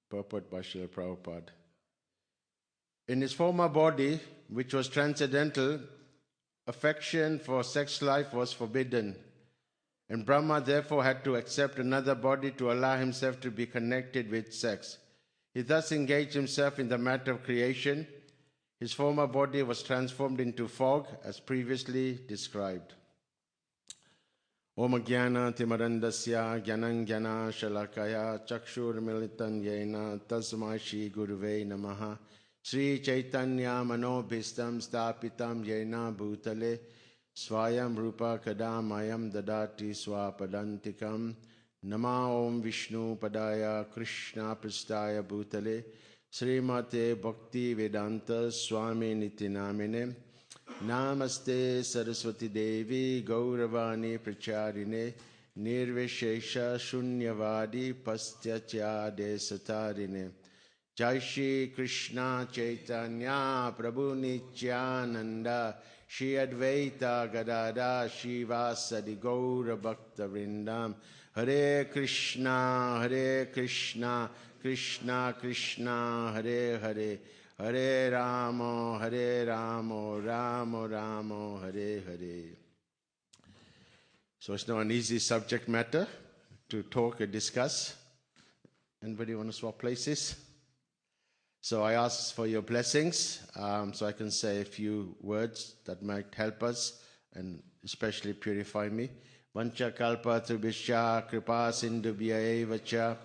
Purport by Srila Prabhupada. In his former body, which was transcendental, affection for sex life was forbidden, and Brahma therefore had to accept another body to allow himself to be connected with sex. He thus engaged himself in the matter of creation. His former body was transformed into fog, as previously described. Om Jnana Timarandasya Jnanam Jnana Shalakaya Chakshur Militan Yena Tasmai Shri Guruve Namaha Sri Chaitanya Manobhistam Stapitam Yena Bhutale Swayam Rupa Kadamayam Dadati Swapadantikam Nama Om Vishnu Padaya Krishna Pristaya Bhutale Srimate Bhakti Vedanta Swami Nitinamine Namaste Saraswati Devi Gauravani Pracharine Nirvishesha Shunyavadi Pastyachade Satarine Jai Shri Krishna Chaitanya Prabhu Nityananda Shri Advaita Gadada Shivasadi Gaura Bhakta Vrindam Hare Krishna Krishna Krishna Hare Hare Hare Ramo, Ramo Ramo, Hare Hare. So it's not an easy subject matter to talk or discuss. Anybody want to swap places? So I ask for your blessings, so I can say a few words that might help us and especially purify me. Vancha kalpa tribhisya kripa sindhubhya eva cha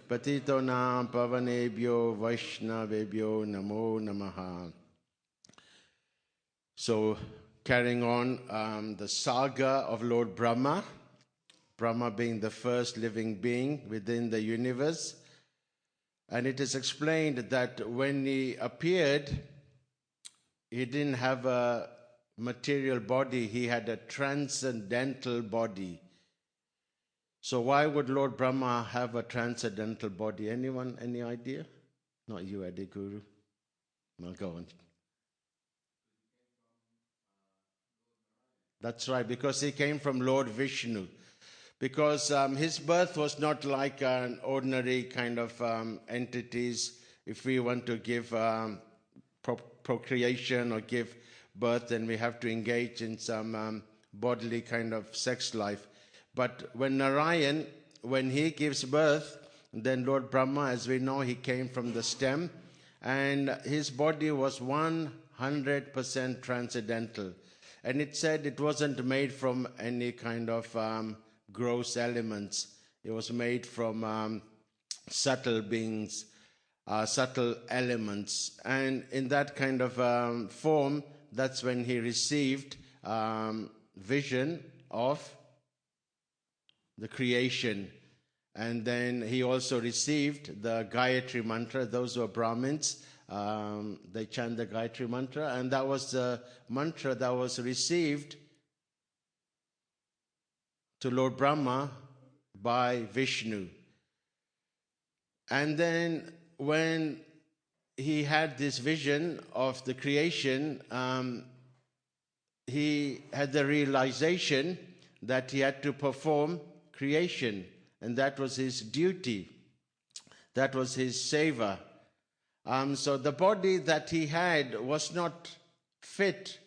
patito nam pavanebhyo vaishnavebhyo namo namaha. So carrying on the saga of Lord Brahma, Brahma being the first living being within the universe. And it is explained that when he appeared, he didn't have a material body, he had a transcendental body. So why would Lord Brahma have a transcendental body? Anyone, any idea? Not you, Adi Guru. No, go on. That's right, because he came from Lord Vishnu. Because his birth was not like an ordinary kind of entities. If we want to give procreation or give birth, then we have to engage in some bodily kind of sex life. But when Narayan, when he gives birth, then Lord Brahma, as we know, he came from the stem, and his body was 100% transcendental. And it said it wasn't made from any kind of gross elements. It was made from subtle beings, subtle elements. And in that kind of form, that's when he received vision of the creation. And then he also received the Gayatri mantra. Those who are Brahmins, they chant the Gayatri mantra, and that was the mantra that was received to Lord Brahma by Vishnu. And then when he had this vision of the creation, he had the realization that he had to perform creation, and that was his duty. That was his seva. So the body that he had was not fit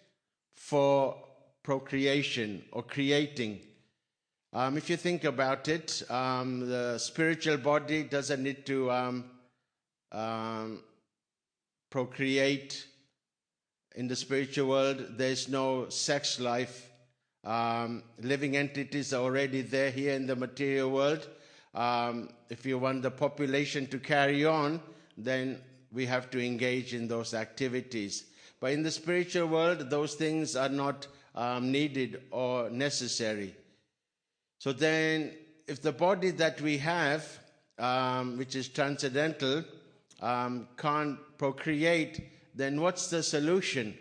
for procreation or creating. If you think about it, the spiritual body doesn't need to procreate. In the spiritual world, there's no sex life. Living entities are already there here in the material world. If you want the population to carry on, then we have to engage in those activities. But in the spiritual world, those things are not needed or necessary. So then, if the body that we have, which is transcendental, can't procreate, then what's the solution?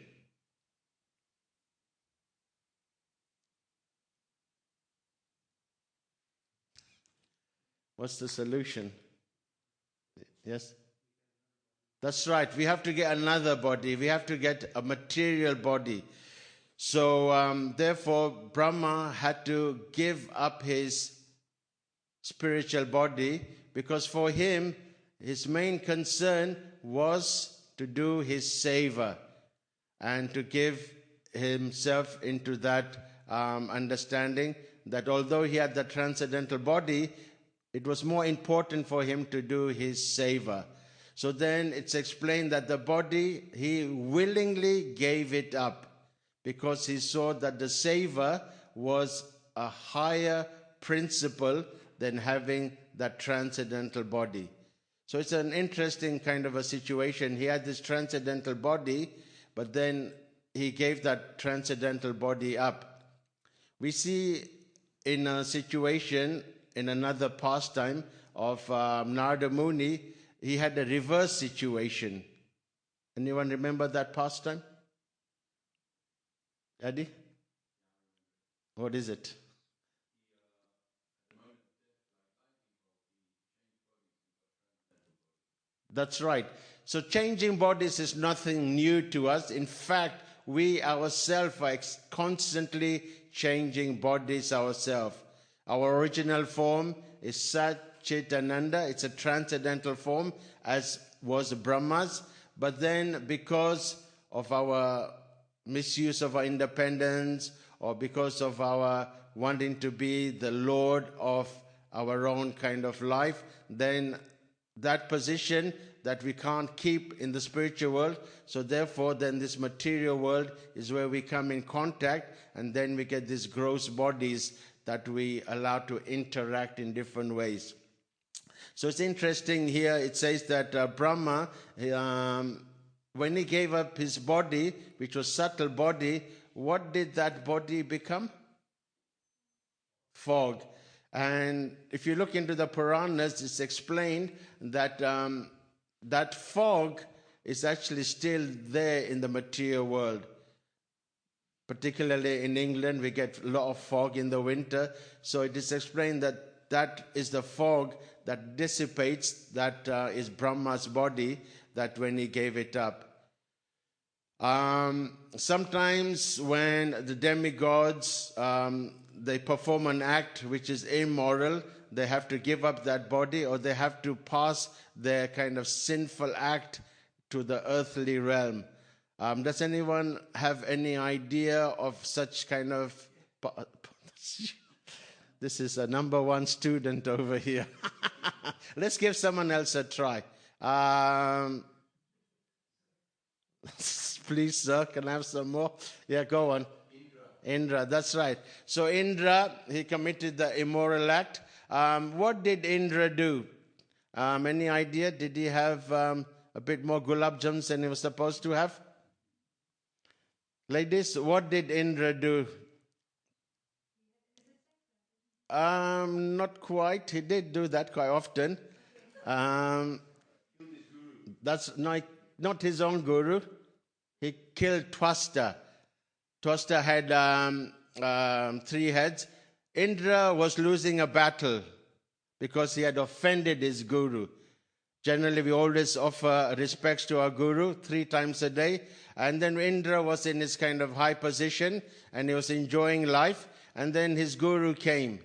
What's the solution? Yes? That's right. We have to get another body. We have to get a material body. So, therefore, Brahma had to give up his spiritual body, because for him, his main concern was to do his savor and to give himself into that understanding that although he had the transcendental body, it was more important for him to do his savor. So then it's explained that the body, he willingly gave it up because he saw that the savor was a higher principle than having that transcendental body. So it's an interesting kind of a situation. He had this transcendental body, but then he gave that transcendental body up. We see in a situation, in another pastime of Narada Muni, he had a reverse situation. Anyone remember that pastime? Eddie? What is it? That's right. So changing bodies is nothing new to us. In fact, we ourselves are constantly changing bodies ourselves. Our original form is Satchitananda. It's a transcendental form, as was Brahma's. But then because of our misuse of our independence, or because of our wanting to be the Lord of our own kind of life, then that position that we can't keep in the spiritual world. So therefore, then this material world is where we come in contact, and then we get these gross bodies that we allow to interact in different ways. So it's interesting here, it says that Brahma, when he gave up his body, which was subtle body, what did that body become? Fog. And if you look into the Puranas, it's explained that that fog is actually still there in the material world. Particularly in England, we get a lot of fog in the winter. So it is explained that that is the fog that dissipates, that is Brahma's body, that when he gave it up. Sometimes when the demigods, they perform an act which is immoral, they have to give up that body, or they have to pass their kind of sinful act to the earthly realm. Does anyone have any idea of such kind of... This is a number one student over here. Let's give someone else a try. Please, sir, can I have some more? Yeah, go on. Indra, that's right. So Indra, he committed the immoral act. What did Indra do? Any idea? Did he have a bit more gulab jams than he was supposed to have? Ladies, what did Indra do? Not quite. He did do that quite often. That's not his own guru. He killed Twasta. Twasta had 3 heads. Indra was losing a battle because he had offended his guru. Generally, we always offer respects to our guru 3 times a day. And then Indra was in his kind of high position and he was enjoying life. And then his guru came.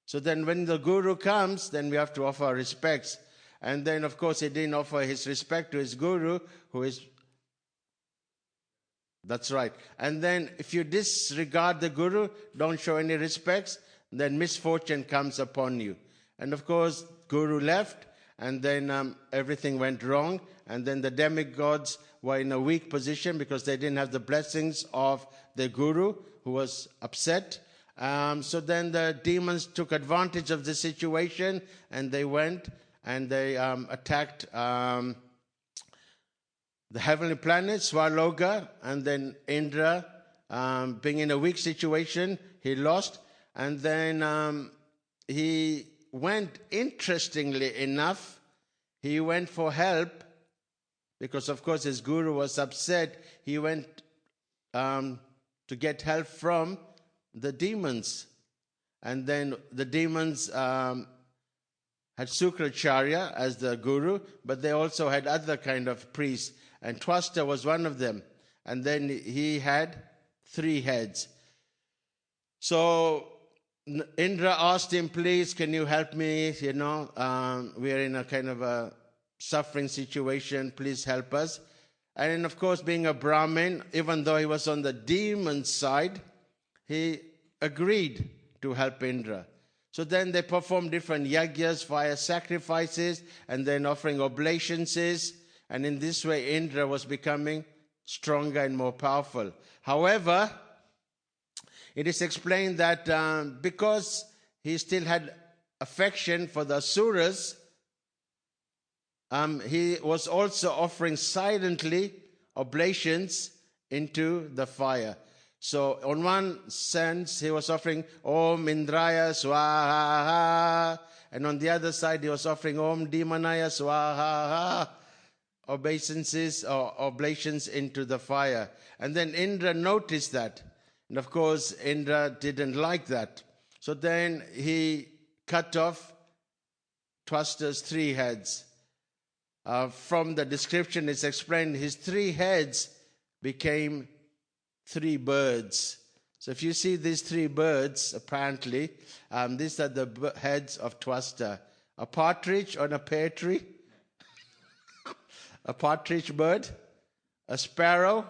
So then when the guru comes, then we have to offer our respects. And then, of course, he didn't offer his respect to his guru, who is... That's right. And then if you disregard the guru, don't show any respects, then misfortune comes upon you. And of course, guru left, and then everything went wrong. And then the demigods were in a weak position because they didn't have the blessings of the guru, who was upset. So then the demons took advantage of the situation, and they went and they attacked the heavenly planet, Swaloga, and then Indra, being in a weak situation, he lost. And then he went, interestingly enough, he went for help because, of course, his guru was upset. He went to get help from the demons. And then the demons had Sukracharya as the guru, but they also had other kind of priests. And Twasta was one of them. And then he had 3 heads. So Indra asked him, please, can you help me? You know, we are in a kind of a suffering situation, please help us. And of course, being a Brahmin, even though he was on the demon side, he agreed to help Indra. So then they performed different yagyas, fire sacrifices, and then offering oblations. And in this way, Indra was becoming stronger and more powerful. However, it is explained that because he still had affection for the Asuras, he was also offering silently oblations into the fire. So on one sense, he was offering Om Indraya Swaha, and on the other side, he was offering Om Demonaya Swaha, obeisances or oblations into the fire. And then Indra noticed that. And of course, Indra didn't like that. So then he cut off Twasta's 3 heads. From the description, it's explained his 3 heads became 3 birds. So if you see these 3 birds, apparently, these are the heads of Twasta. A partridge on a pear tree, a partridge bird, a sparrow,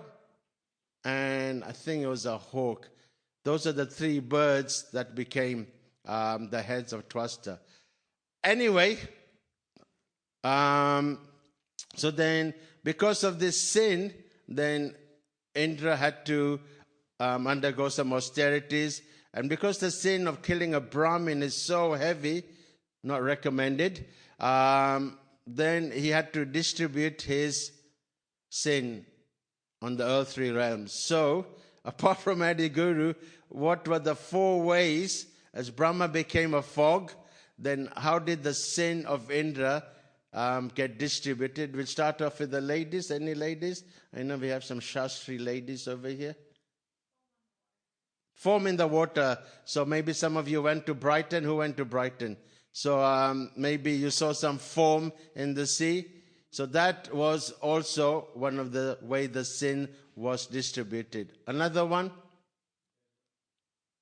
and I think it was a hawk. Those are the 3 birds that became the heads of Twasta. Anyway, so then because of this sin, then Indra had to undergo some austerities. And because the sin of killing a Brahmin is so heavy, not recommended, then he had to distribute his sin on the earthly realms. So, apart from Adi Guru, what were the 4 ways as Brahma became a fog? Then how did the sin of Indra get distributed? We'll start off with the ladies. Any ladies? I know we have some Shastri ladies over here. Foam in the water. So maybe some of you went to Brighton. Who went to Brighton? So maybe you saw some foam in the sea. So that was also one of the way the sin was distributed. Another one?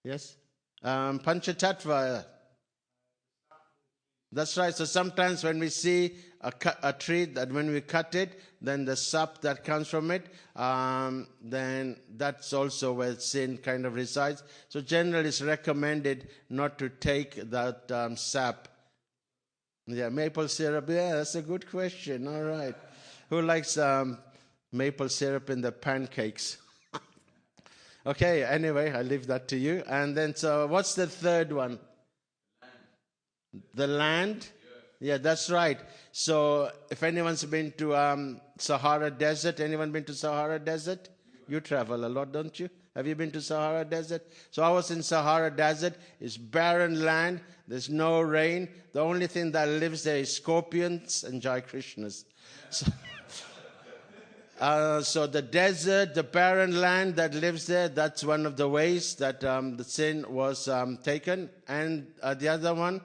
Yes? Panchatattva. That's right. So sometimes when we see a tree, that when we cut it, then the sap that comes from it, then that's also where sin kind of resides. So generally it's recommended not to take that sap. Yeah, maple syrup. Yeah, that's a good question. All right. Who likes maple syrup in the pancakes? Okay, anyway, I leave that to you. And then, so what's the third one? The land? Yeah, that's right. So if anyone's been to Sahara Desert, anyone been to Sahara Desert? You travel a lot, don't you? Have you been to Sahara Desert? So I was in Sahara Desert. It's barren land. There's no rain. The only thing that lives there is scorpions and JayaKrishnas. So the desert, the barren land that lives there, that's one of the ways that the sin was taken. And the other one?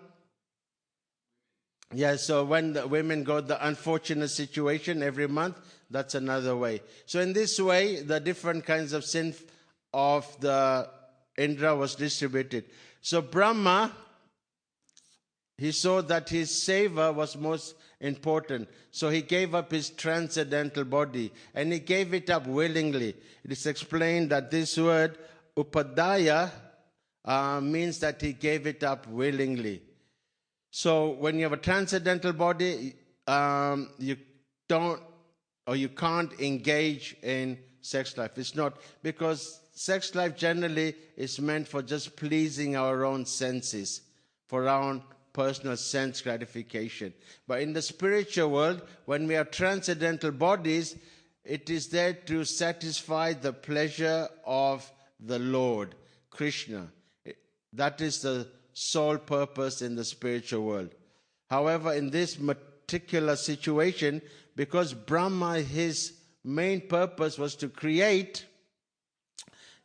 Yeah, so when the women got the unfortunate situation every month, that's another way. So in this way, the different kinds of sin of the Indra was distributed. So Brahma, he saw that his savor was most important. So he gave up his transcendental body, and he gave it up willingly. It is explained that this word, upadaya, means that he gave it up willingly. So when you have a transcendental body, you don't or you can't engage in sex life. It's not, because sex life generally is meant for just pleasing our own senses, for our own personal sense gratification. But in the spiritual world, when we have transcendental bodies, it is there to satisfy the pleasure of the Lord, Krishna. That is the sole purpose in the spiritual world. However, in this particular situation, because Brahma, his main purpose was to create,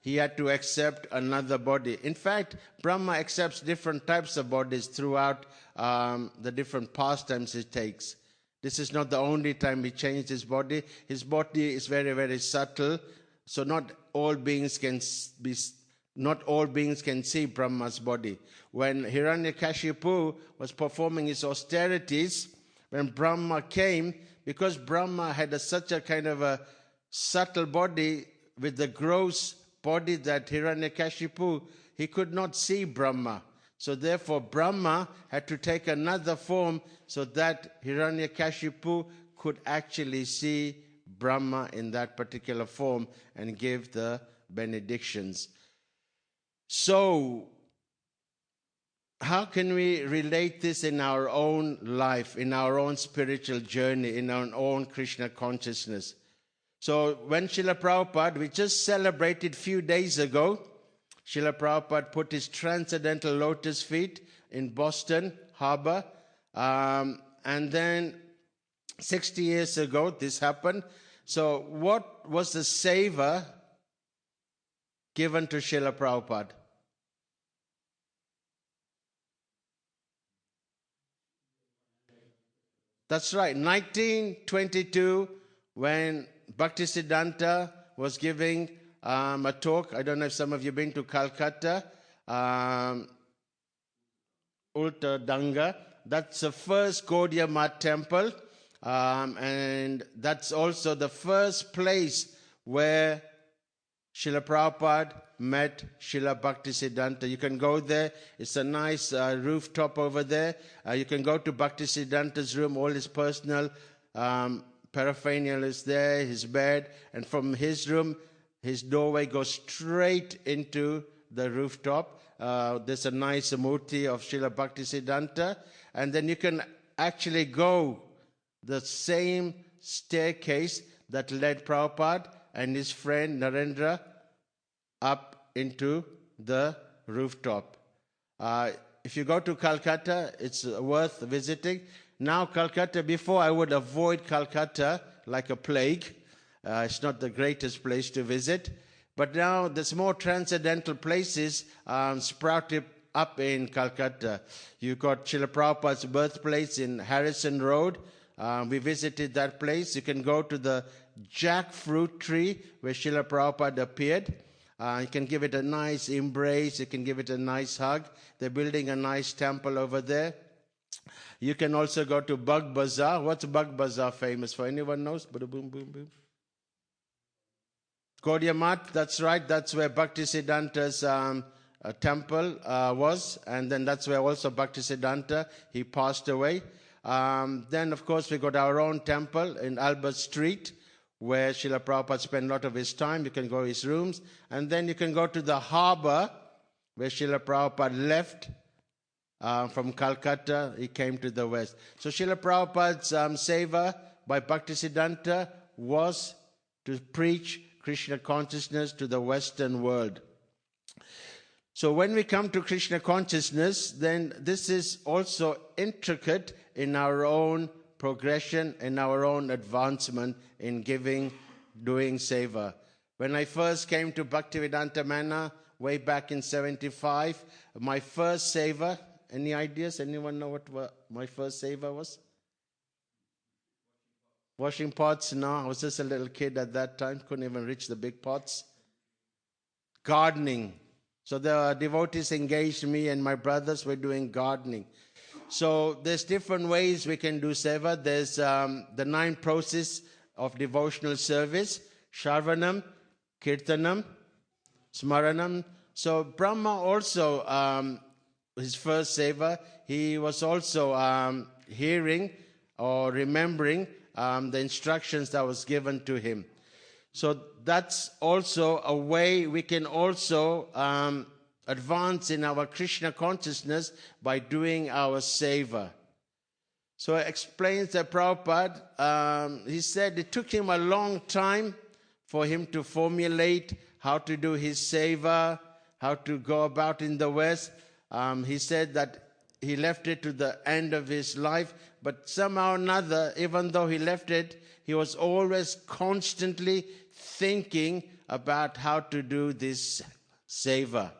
he had to accept another body. In fact, Brahma accepts different types of bodies throughout the different pastimes he takes. This is not the only time he changed his body. His body is very, very subtle. So not all beings can see Brahma's body. When Hiranyakashipu was performing his austerities, when Brahma came, because Brahma had such a kind of a subtle body with the gross body that Hiranyakashipu, he could not see Brahma. So therefore Brahma had to take another form so that Hiranyakashipu could actually see Brahma in that particular form and give the benedictions. So how can we relate this in our own life, in our own spiritual journey, in our own Krishna consciousness? So when Srila Prabhupada, we just celebrated a few days ago, Srila Prabhupada put his transcendental lotus feet in Boston Harbor. And then 60 years ago, this happened. So what was the seva given to Srila Prabhupada? That's right, 1922, when Bhaktisiddhanta was giving a talk. I don't know if some of you have been to Calcutta, Ulta Danga. That's the first Gaudiya Math temple, and that's also the first place where Srila Prabhupada met Srila Bhaktisiddhanta. You can go there. It's a nice rooftop over there. You can go to Bhaktisiddhanta's room. All his personal paraphernalia is there, his bed. And from his room, his doorway goes straight into the rooftop. There's a nice murti of Srila Bhaktisiddhanta. And then you can actually go the same staircase that led Prabhupada and his friend Narendra up into the rooftop. If you go to Calcutta, it's worth visiting. Now Calcutta, before I would avoid Calcutta like a plague. It's not the greatest place to visit. But now there's more transcendental places sprouted up in Calcutta. You've got Srila Prabhupada's birthplace in Harrison Road. We visited that place. You can go to the jackfruit tree where Srila Prabhupada appeared. You can give it a nice embrace. You can give it a nice hug. They're building a nice temple over there. You can also go to Bug Bazaar. What's Bug Bazaar famous for? Anyone knows? Boom, boom, boom. Gaudiya Math, that's right. That's where Bhaktisiddhanta's temple was. And then that's where also Bhaktisiddhanta, he passed away. Then, of course, we got our own temple in Albert Street, where Srila Prabhupada spent a lot of his time. You can go to his rooms. And then you can go to the harbor, where Srila Prabhupada left from Calcutta. He came to the west. So Srila Prabhupada's seva by Bhaktisiddhanta was to preach Krishna consciousness to the Western world. So when we come to Krishna consciousness, then this is also intricate in our own progression, in our own advancement in doing seva. When I first came to Bhaktivedanta Manor way back in 75, my first seva, any ideas? Anyone know what my first seva was? Washing pots? No, I was just a little kid at that time, couldn't even reach the big pots. Gardening. So the devotees engaged me and my brothers were doing gardening. So there's different ways we can do seva. There's the 9 process of devotional service: Shravanam, Kirtanam, Smaranam. So Brahma also, his first seva, he was also hearing or remembering the instructions that was given to him. So that's also a way we can also advance in our Krishna consciousness by doing our seva. So it explains that Prabhupada, he said it took him a long time for him to formulate how to do his seva, how to go about in the West. He said that he left it to the end of his life, but somehow or another, even though he left it, he was always constantly thinking about how to do this seva.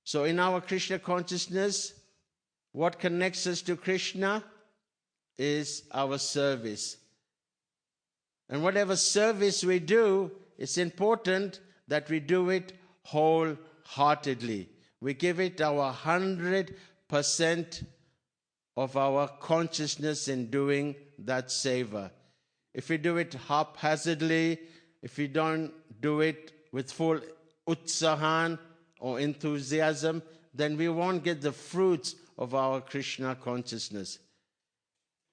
So in our Krishna consciousness, what connects us to Krishna is our service. And whatever service we do, it's important that we do it wholeheartedly. We give it our 100% of our consciousness in doing that seva. If we do it haphazardly, if we don't do it with full utsahan or enthusiasm, then we won't get the fruits of our Krishna consciousness.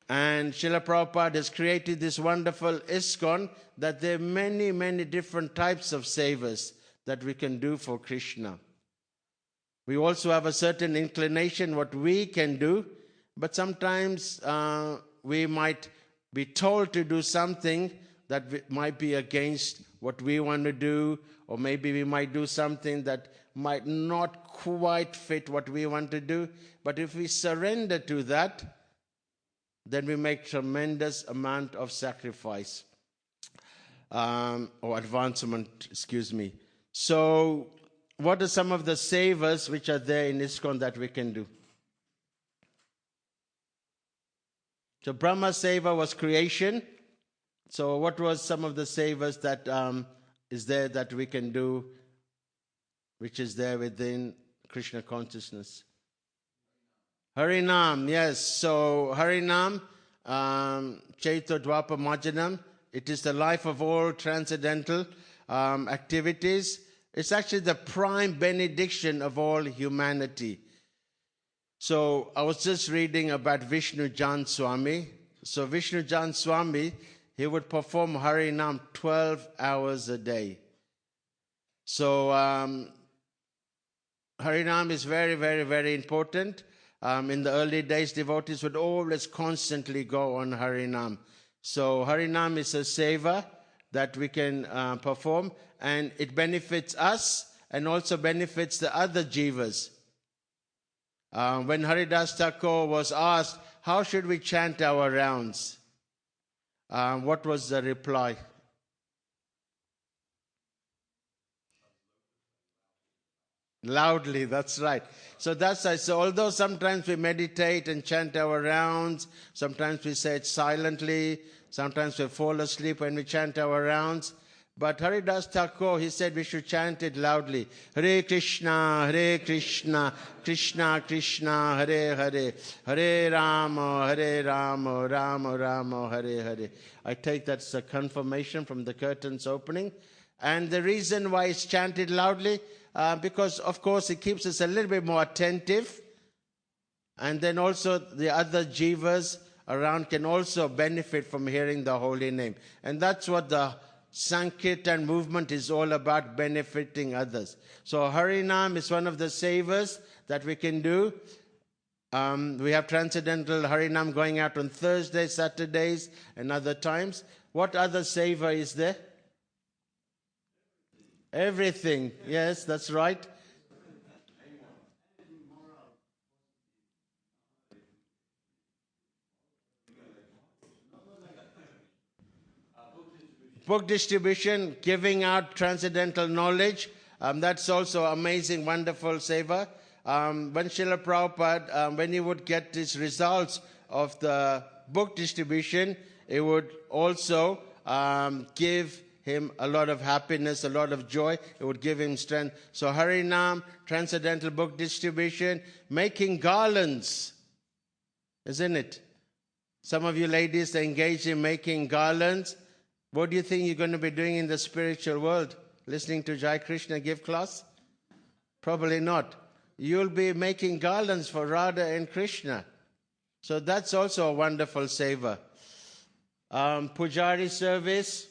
And Srila Prabhupada has created this wonderful ISKCON that there are many, many different types of sevas that we can do for Krishna. We also have a certain inclination what we can do, but sometimes we might be told to do something that might be against what we want to do, or maybe we might do something that might not quite fit what we want to do. But if we surrender to that, then we make tremendous amount of sacrifice or advancement, So what are some of the sevas which are there in ISKCON that we can do? So Brahma Seva was creation. So what was some of the sevas that is there that we can do, which is there within Krishna consciousness? Harinam, yes. So Harinam, Chaito Dwapa Majanam, it is the life of all transcendental activities. It's actually the prime benediction of all humanity. So I was just reading about Vishnu Jan Swami. So Vishnu Jan Swami, he would perform Harinam 12 hours a day. So Harinam is very, very, very important. In the early days, devotees would always constantly go on Harinam. So Harinam is a seva that we can perform, and it benefits us and also benefits the other jivas. When Haridas Thakur was asked, how should we chant our rounds? What was the reply? Loudly, that's right. So that's right. So although sometimes we meditate and chant our rounds, sometimes we say it silently, sometimes we fall asleep when we chant our rounds. But Haridas Thakur, he said we should chant it loudly. Hare Krishna, Krishna Krishna, Hare Hare, Hare Rama, Rama Rama, Hare Hare. I take that's a confirmation from the curtains opening. And the reason why it's chanted loudly, because of course it keeps us a little bit more attentive. And then also the other jivas around can also benefit from hearing the holy name. And that's what the Sankirtan movement is all about, benefiting others. So Harinam is one of the sevas that we can do. We have transcendental Harinam going out on Thursdays, Saturdays, and other times. What other seva is there? Everything. Yes, that's right. Book distribution, giving out transcendental knowledge. That's also amazing, wonderful seva. When Srila Prabhupada, when he would get his results of the book distribution, it would also give him a lot of happiness, a lot of joy. It would give him strength. So Harinam, transcendental book distribution, making garlands, isn't it? Some of you ladies are engaged in making garlands. What do you think you're going to be doing in the spiritual world? Listening to JayaKrishna give class? Probably not. You'll be making garlands for Radha and Krishna. So that's also a wonderful seva. Pujari service.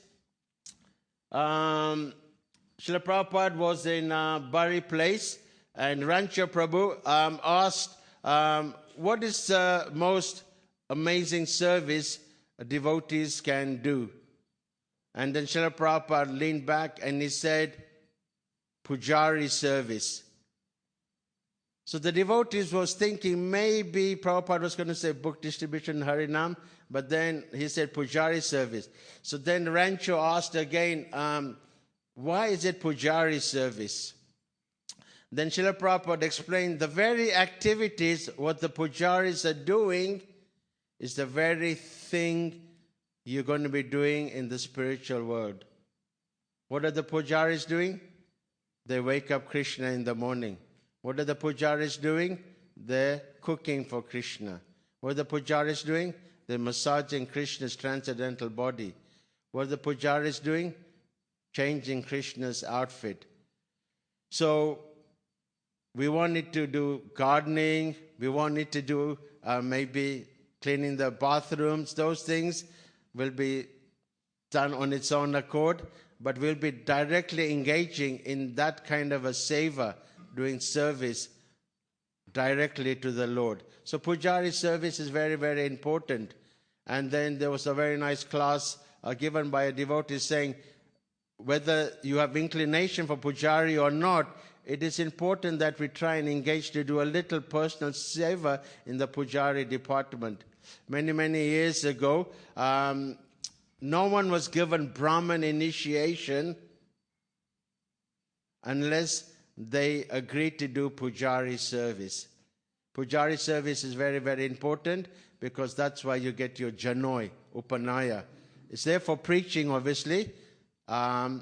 Srila Prabhupada was in Bari place, and Rancho Prabhu asked, what is the most amazing service devotees can do? And then Srila Prabhupada leaned back and he said, Pujari service. So the devotees was thinking maybe Prabhupada was going to say book distribution Harinam, but then he said Pujari service. So then Rancho asked again, why is it Pujari service? Then Srila Prabhupada explained the very activities what the Pujaris are doing is the very thing you're going to be doing in the spiritual world. What are the Pujaris doing? They wake up Krishna in the morning. What are the Pujaris doing? They're cooking for Krishna. What are the pujaris doing? They're massaging Krishna's transcendental body. What are the pujaris doing? Changing Krishna's outfit. So we wanted to do gardening. We wanted to do maybe cleaning the bathrooms. Those things will be done on its own accord, but we'll be directly engaging in that kind of a seva, doing service directly to the Lord. So Pujari service is very, very important. And then there was a very nice class given by a devotee saying, whether you have inclination for Pujari or not, it is important that we try and engage to do a little personal seva in the Pujari department. Many, many years ago, no one was given Brahman initiation unless they agreed to do Pujari service. Pujari service is very, very important because that's why you get your Janoi, Upanaya. It's there for preaching, obviously. Try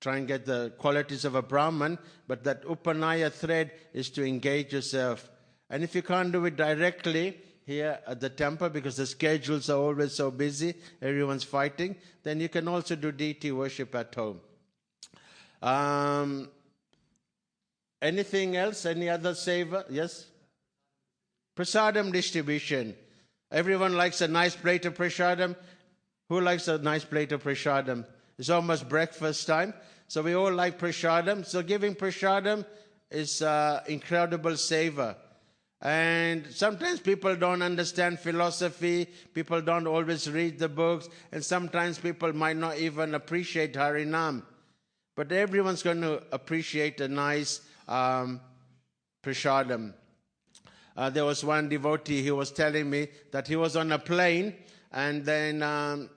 and get the qualities of a Brahman, but that Upanaya thread is to engage yourself. And if you can't do it directly here at the temple because the schedules are always so busy, everyone's fighting, then you can also do deity worship at home. Anything else? Any other seva? Yes? Prasadam distribution. Everyone likes a nice plate of prasadam. Who likes a nice plate of prasadam? It's almost breakfast time. So we all like prasadam. So giving prasadam is incredible seva. And sometimes people don't understand philosophy. People don't always read the books. And sometimes people might not even appreciate Harinam. But everyone's going to appreciate a nice prasadam. There was one devotee, he was telling me that he was on a plane and then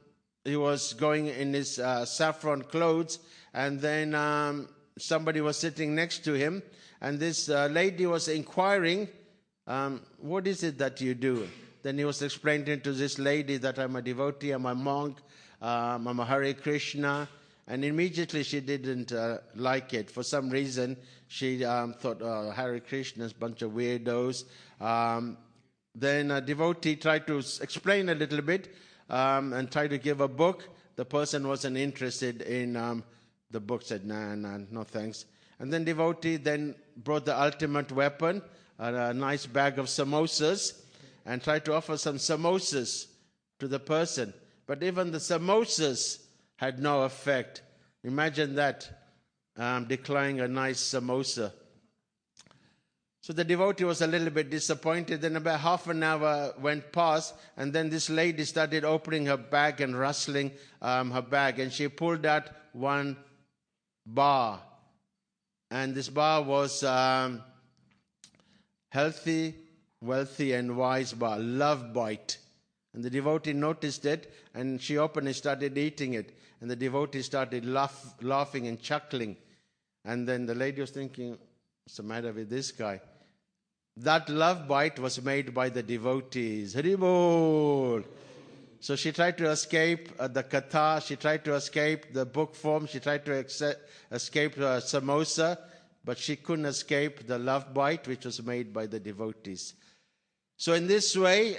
he was going in his saffron clothes, and then somebody was sitting next to him, and this lady was inquiring, what is it that you do? Then he was explaining to this lady that I'm a devotee, I'm a monk, I'm a Hare Krishna, and immediately she didn't like it. For some reason, she thought, oh, Hare Krishna's a bunch of weirdos. Then a devotee tried to explain a little bit and tried to give a book. The person wasn't interested in the book, said, no thanks. And then devotee then brought the ultimate weapon, a nice bag of samosas, and tried to offer some samosas to the person. But even the samosas had no effect. Imagine that, declining a nice samosa. So the devotee was a little bit disappointed. Then about half an hour went past, and then this lady started opening her bag and rustling her bag, and she pulled out one bar. And this bar was healthy, wealthy, and wise bar, Love Bite. And the devotee noticed it, and she opened and started eating it. And the devotee started laughing and chuckling. And then the lady was thinking, what's the matter with this guy? That Love Bite was made by the devotees. Haribol! So she tried to escape the katha, she tried to escape the book form, she tried to escape samosa, but she couldn't escape the Love Bite, which was made by the devotees. So in this way,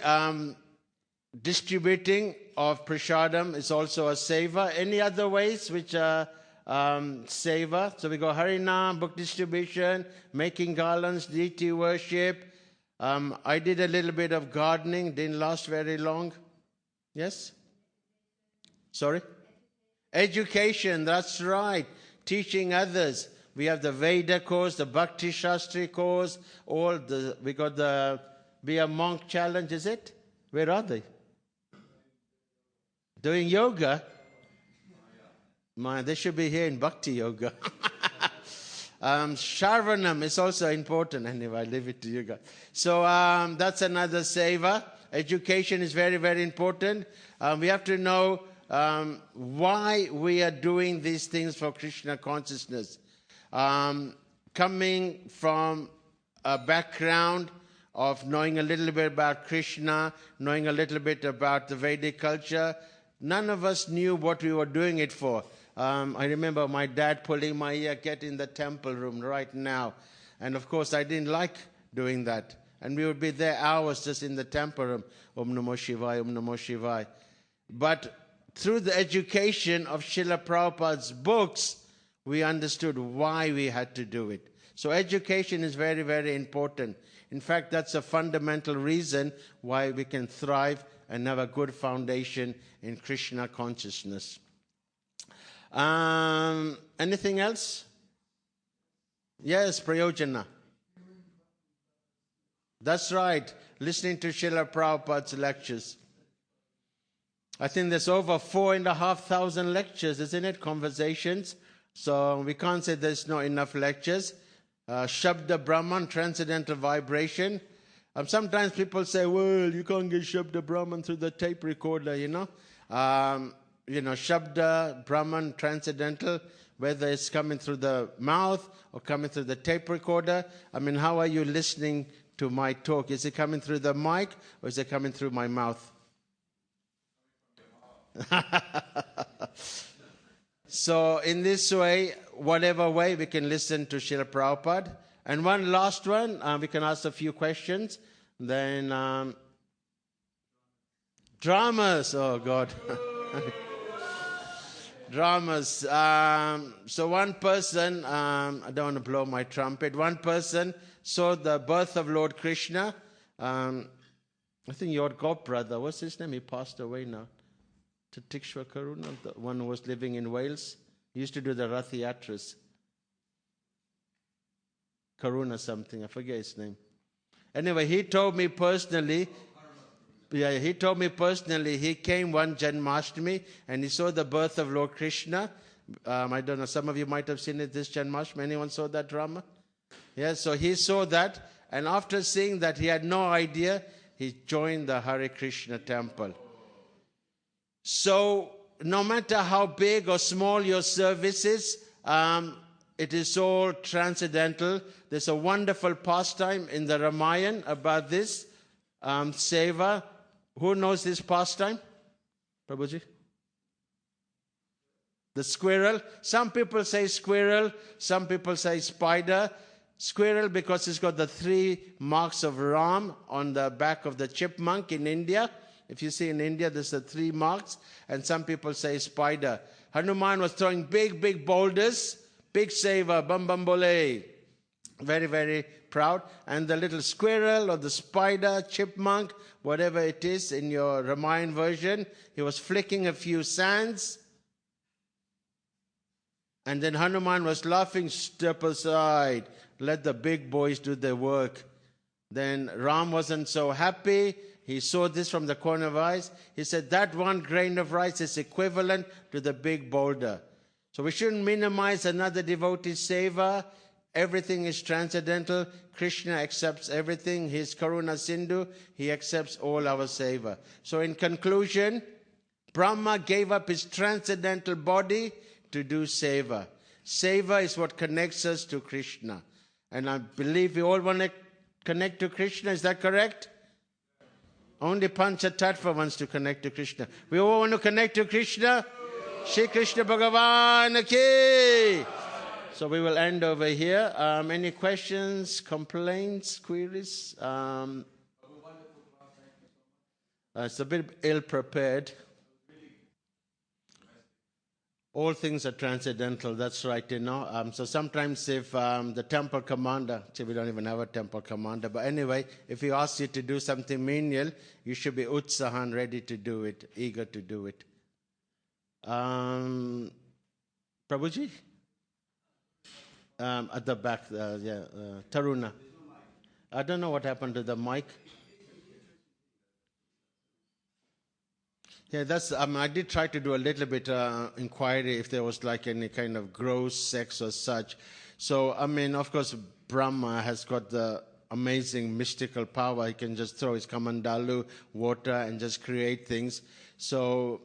distributing of prasadam is also a seva. Any other ways which are seva? So we go Harinam, book distribution, making garlands, deity worship. I did a little bit of gardening, didn't last very long. Yes? Sorry? Education, that's right. Teaching others. We have the Veda course, the Bhakti Shastri course, we got the Be a Monk challenge, is it? Where are they? Doing yoga? They should be here in Bhakti Yoga. Shravanam is also important. Anyway, I leave it to you guys. So that's another seva. Education is very, very important. We have to know why we are doing these things for Krishna consciousness. Coming from a background of knowing a little bit about Krishna, knowing a little bit about the Vedic culture, none of us knew what we were doing it for. I remember my dad pulling my ear, get in the temple room right now. And of course, I didn't like doing that. And we would be there hours just in the temple room. Om Namo Shivaya, Om Namo Shivaya. But through the education of Srila Prabhupada's books, we understood why we had to do it. So education is very, very important. In fact, that's a fundamental reason why we can thrive and have a good foundation in Krishna consciousness. Anything else? Yes, Prayojana. That's right. Listening to Srila Prabhupada's lectures. I think there's over 4,500 lectures, isn't it? Conversations. So we can't say there's not enough lectures. Shabda Brahman, transcendental vibration. Sometimes people say, well, you can't get Shabda Brahman through the tape recorder, Shabda Brahman, transcendental, whether it's coming through the mouth or coming through the tape recorder. I mean, how are you listening to my talk? Is it coming through the mic or is it coming through my mouth? So in this way, whatever way, we can listen to Srila Prabhupada. And one last one, we can ask a few questions. Then dramas, oh God. Dramas. So one person, I don't want to blow my trumpet, one person saw the birth of Lord Krishna. I think your godbrother, what's his name? He passed away now. Tikshwa Karuna, the one who was living in Wales. He used to do the Rath Yatras. Karuna something, I forget his name. Anyway, he told me personally, he came one Janmashtami and he saw the birth of Lord Krishna. I don't know, some of you might have seen it this Janmashtami. Anyone saw that drama? Yeah, so he saw that, and after seeing that, he had no idea. He joined the Hare Krishna temple. So no matter how big or small your service is, it is all transcendental. There's a wonderful pastime in the Ramayana about this, seva. Who knows this pastime? Prabhuji? The squirrel. Some people say squirrel, some people say spider. Squirrel because it's got the 3 marks of Ram on the back of the chipmunk in India. If you see in India, there's the 3 marks. And some people say spider. Hanuman was throwing big boulders. Big seva, bam bam bole. Very, very proud. And the little squirrel or the spider, chipmunk, whatever it is in your Ramayana version, he was flicking a few sands. And then Hanuman was laughing, step aside. Let the big boys do their work. Then Ram wasn't so happy. He saw this from the corner of his eyes. He said, that 1 grain of rice is equivalent to the big boulder. So we shouldn't minimize another devotee's seva. Everything is transcendental. Krishna accepts everything. He is Karuna Sindhu. He accepts all our seva. So in conclusion, Brahma gave up his transcendental body to do seva. Seva is what connects us to Krishna. And I believe we all want to connect to Krishna. Is that correct? Only Panchatattva wants to connect to Krishna. We all want to connect to Krishna? Shri Krishna Bhagavan ki! So we will end over here. Any questions, complaints, queries? It's a bit ill-prepared. All things are transcendental, that's right, So sometimes if the temple commander, we don't even have a temple commander, but anyway, if he asks you to do something menial, you should be utsahan, ready to do it, eager to do it. Prabhuji? At the back, Taruna. I don't know what happened to the mic. Yeah, that's. I did try to do a little bit inquiry if there was like any kind of gross sex or such. So of course, Brahma has got the amazing mystical power. He can just throw his kamandalu, water, and just create things. So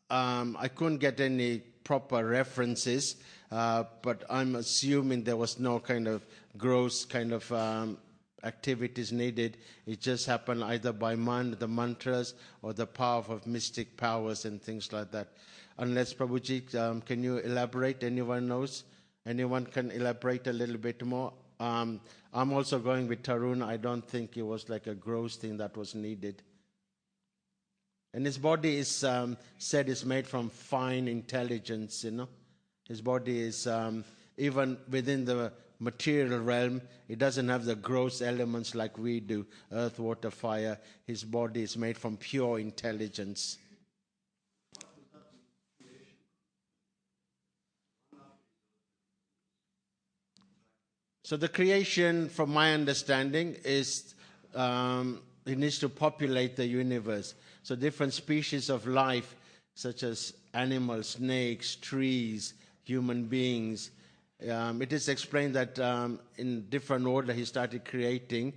I couldn't get any proper references, but I'm assuming there was no kind of gross kind of activities needed. It just happened either by the mantras or the power of mystic powers and things like that. Unless Prabhuji, can you elaborate? Anyone knows? Anyone can elaborate a little bit more? I'm also going with Tarun. I don't think it was like a gross thing that was needed. And his body is said is made from fine intelligence, His body is, even within the material realm, it doesn't have the gross elements like we do, earth, water, fire. His body is made from pure intelligence. So the creation, from my understanding, is it needs to populate the universe. So different species of life, such as animals, snakes, trees, human beings. It is explained that in different order he started creating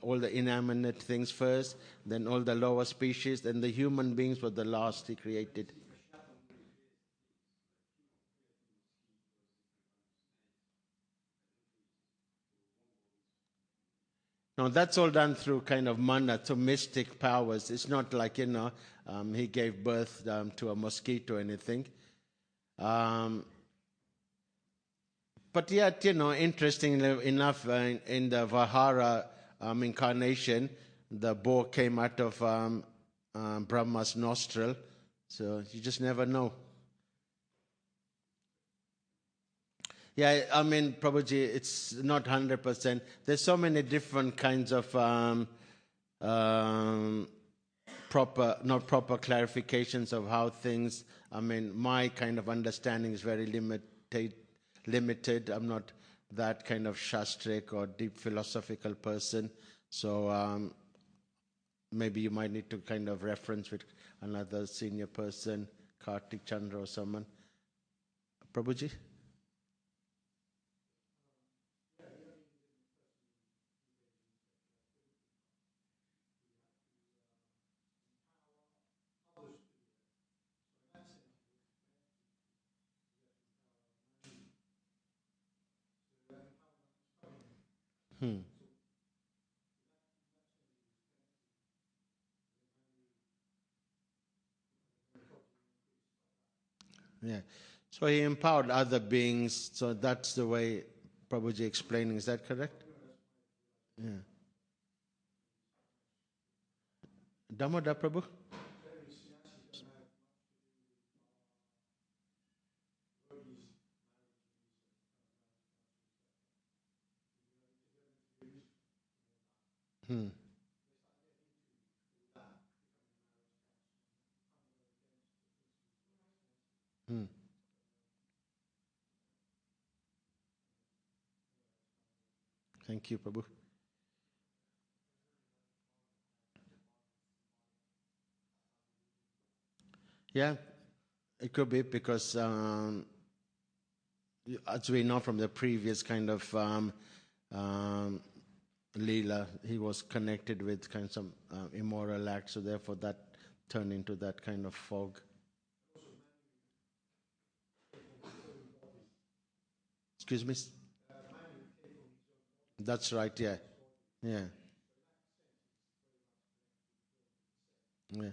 all the inanimate things first, then all the lower species, then the human beings were the last he created. No, that's all done through kind of mana, through mystic powers. It's not like, he gave birth to a mosquito or anything. But yet, interestingly enough, in the Vahara incarnation, the boar came out of Brahma's nostril. So you just never know. Yeah, I mean, Prabhuji, it's not 100%. There's so many different kinds of not proper clarifications of how things, my kind of understanding is very limited. I'm not that kind of shastric or deep philosophical person. So maybe you might need to kind of reference with another senior person, Kartik Chandra or someone. Prabhuji? Yeah. So he empowered other beings. So that's the way Prabhuji explaining. Is that correct? Yeah. Damoda Prabhu? Hmm. Hmm. Thank you, Prabhu. Yeah, it could be because, as we know from the previous kind of Leela, he was connected with kind of some immoral acts, so therefore that turned into that kind of fog. Excuse me? That's right, yeah. Yeah. Yeah.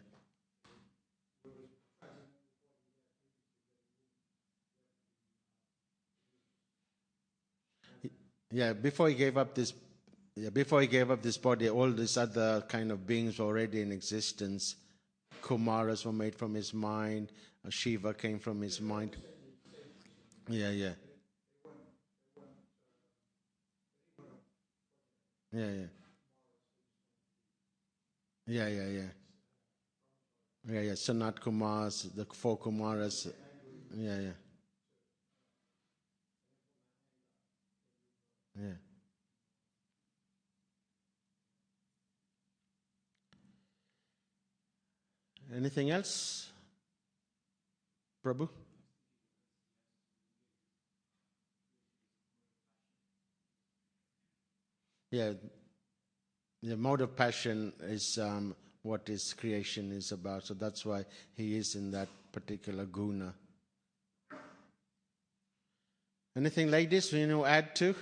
Yeah, before he gave up this body, all these other kind of beings were already in existence. Kumaras were made from his mind. Shiva came from his mind. Yeah, yeah. Yeah, yeah. Yeah, yeah, yeah. Yeah, yeah. Sanat Kumars, the four Kumaras. Yeah, yeah. Yeah. Anything else, Prabhu? Yeah, the mode of passion is what his creation is about. So that's why he is in that particular guna. Anything, ladies, add to?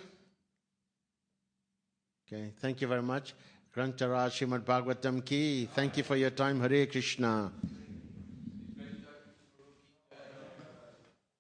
Okay, thank you very much. Granth Srimad Bhagavatam ki. Thank you for your time. Hare Krishna.